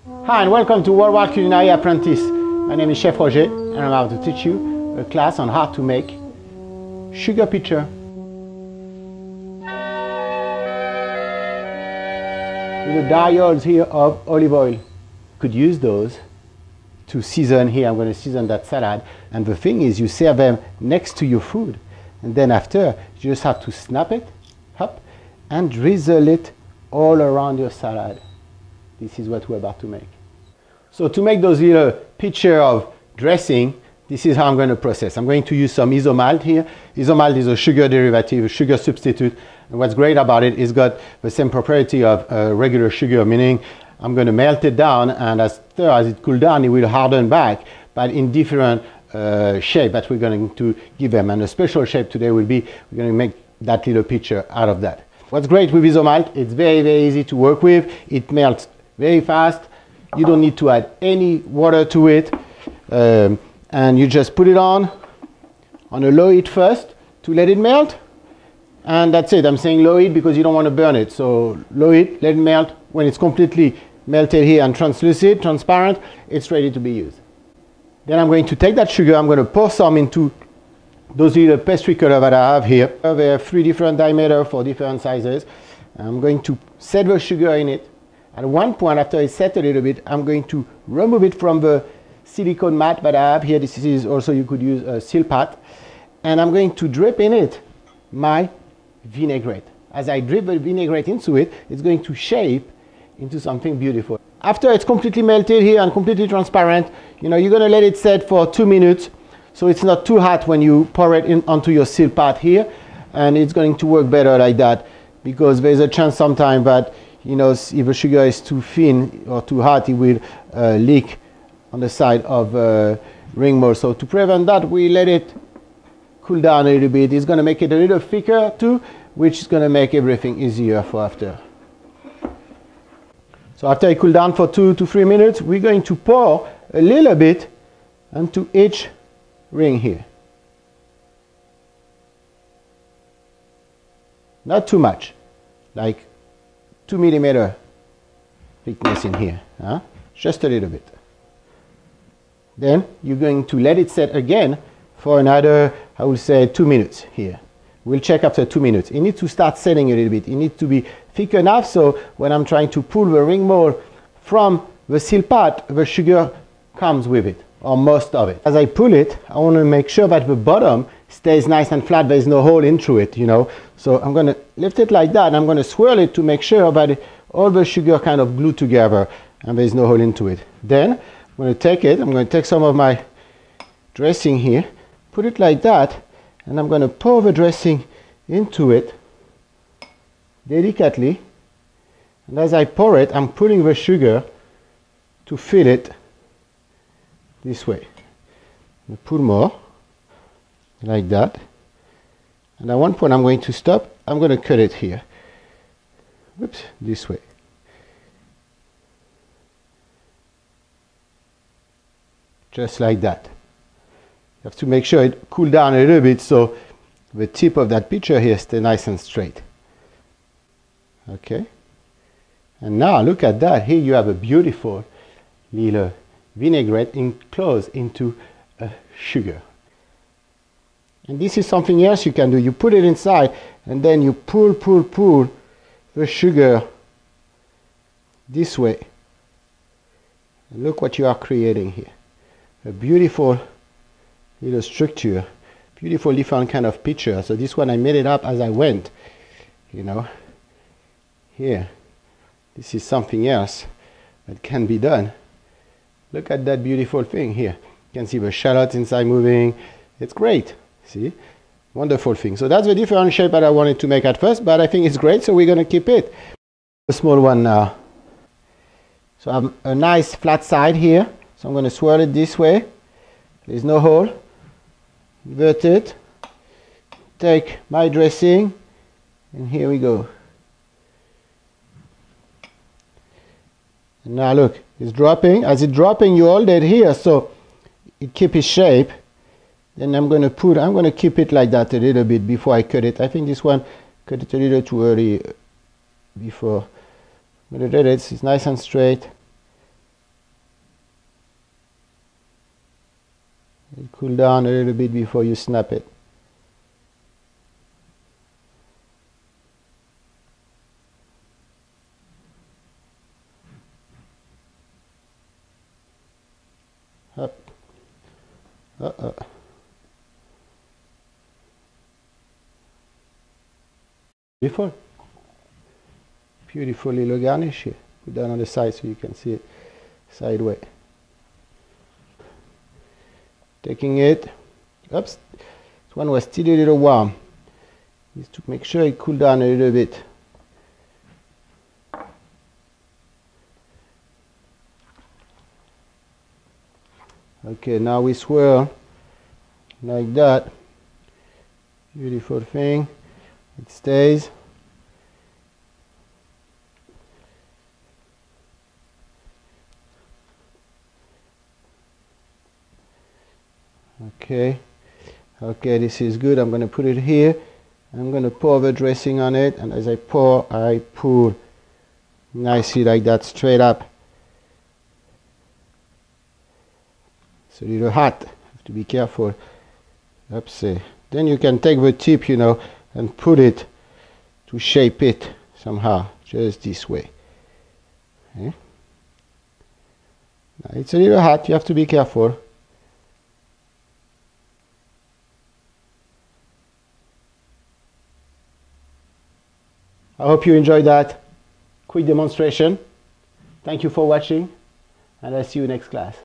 Hi and welcome to Worldwide Culinary Apprentice. My name is Chef Roger and I'm about to teach you a class on how to make sugar pitcher. The diodes here of olive oil. Could use those to season here. I'm going to season that salad, and the thing is you serve them next to your food, and then after you just have to snap it up and drizzle it all around your salad. This is what we're about to make. So to make those little pitcher of dressing, this is how I'm going to process. I'm going to use some isomalt here. Isomalt is a sugar derivative, a sugar substitute. And what's great about it is got the same property of regular sugar, meaning I'm going to melt it down, and as it cools down, it will harden back, but in different shape that we're going to give them. And a special shape today will be, we're going to make that little pitcher out of that. What's great with isomalt, it's very, very easy to work with. It melts very fast. You don't need to add any water to it. And you just put it on a low heat first to let it melt. And that's it. I'm saying low heat because you don't want to burn it. So low heat, let it melt. When it's completely melted here and translucent, transparent, it's ready to be used. Then I'm going to take that sugar, I'm going to pour some into those little pastry cutter that I have here. There are 3 different diameters for different sizes. I'm going to set the sugar in it. At one point, after it's set a little bit, I'm going to remove it from the silicone mat that I have here. This is also, you could use a seal pat. And I'm going to drip in it my vinaigrette. As I drip the vinaigrette into it, it's going to shape into something beautiful. After it's completely melted here and completely transparent, you're going to let it set for 2 minutes. So it's not too hot when you pour it in onto your seal pat here. And it's going to work better like that, because there's a chance sometimes that if the sugar is too thin or too hot, it will leak on the side of ring mold. So to prevent that, we let it cool down a little bit. It's going to make it a little thicker too, which is going to make everything easier for after. So after it cool down for 2 to 3 minutes, we're going to pour a little bit onto each ring here. Not too much, like 2 millimeter thickness in here, just a little bit. Then you're going to let it set again for another, I will say, 2 minutes here. We'll check after 2 minutes. It needs to start setting a little bit. It needs to be thick enough so when I'm trying to pull the ring mold from the seal pat, the sugar comes with it, or most of it. As I pull it, I want to make sure that the bottom stays nice and flat. There's no hole into it, So I'm going to lift it like that, and I'm going to swirl it to make sure that all the sugar kind of glued together and there's no hole into it. Then I'm going to take it, I'm going to take some of my dressing here, put it like that, and I'm going to pour the dressing into it delicately. And as I pour it, I'm pulling the sugar to fill it this way. I pull more, like that. And at one point I'm going to stop. I'm going to cut it here. Whoops, this way. Just like that. You have to make sure it cools down a little bit so the tip of that pitcher here stays nice and straight. Okay. And now look at that. Here you have a beautiful little vinaigrette enclosed into sugar. And this is something else you can do. You put it inside and then you pull the sugar this way. And look what you are creating here. A beautiful little structure, beautiful different kind of pitcher. So this one I made it up as I went, Here, this is something else that can be done. Look at that beautiful thing here. You can see the shallots inside moving. It's great. See? Wonderful thing. So that's the different shape that I wanted to make at first, but I think it's great, so we're going to keep it. A small one now. So I have a nice flat side here. So I'm going to swirl it this way. There's no hole. Invert it. Take my dressing, and here we go. And now look, it's dropping. As it's dropping, you hold it here so it keeps its shape. Then I'm going to keep it like that a little bit before I cut it. I think this one cut it a little too early before. I'm going to let it, it's nice and straight. it cool down a little bit before you snap it. Up. Beautiful. Beautiful little garnish here. Put that on the side so you can see it sideways. Taking it. Oops. This one was still a little warm. Just to make sure it cooled down a little bit. Okay, now we swirl like that. Beautiful thing. It stays. Okay. Okay, this is good. I'm going to put it here. I'm going to pour the dressing on it, and as I pour, I pull nicely like that, straight up. It's a little hot. Have to be careful. Oops. Then you can take the tip, you know, and put it to shape it somehow, just this way. Okay. Now it's a little hot. You have to be careful. I hope you enjoyed that quick demonstration. Thank you for watching, and I'll see you next class.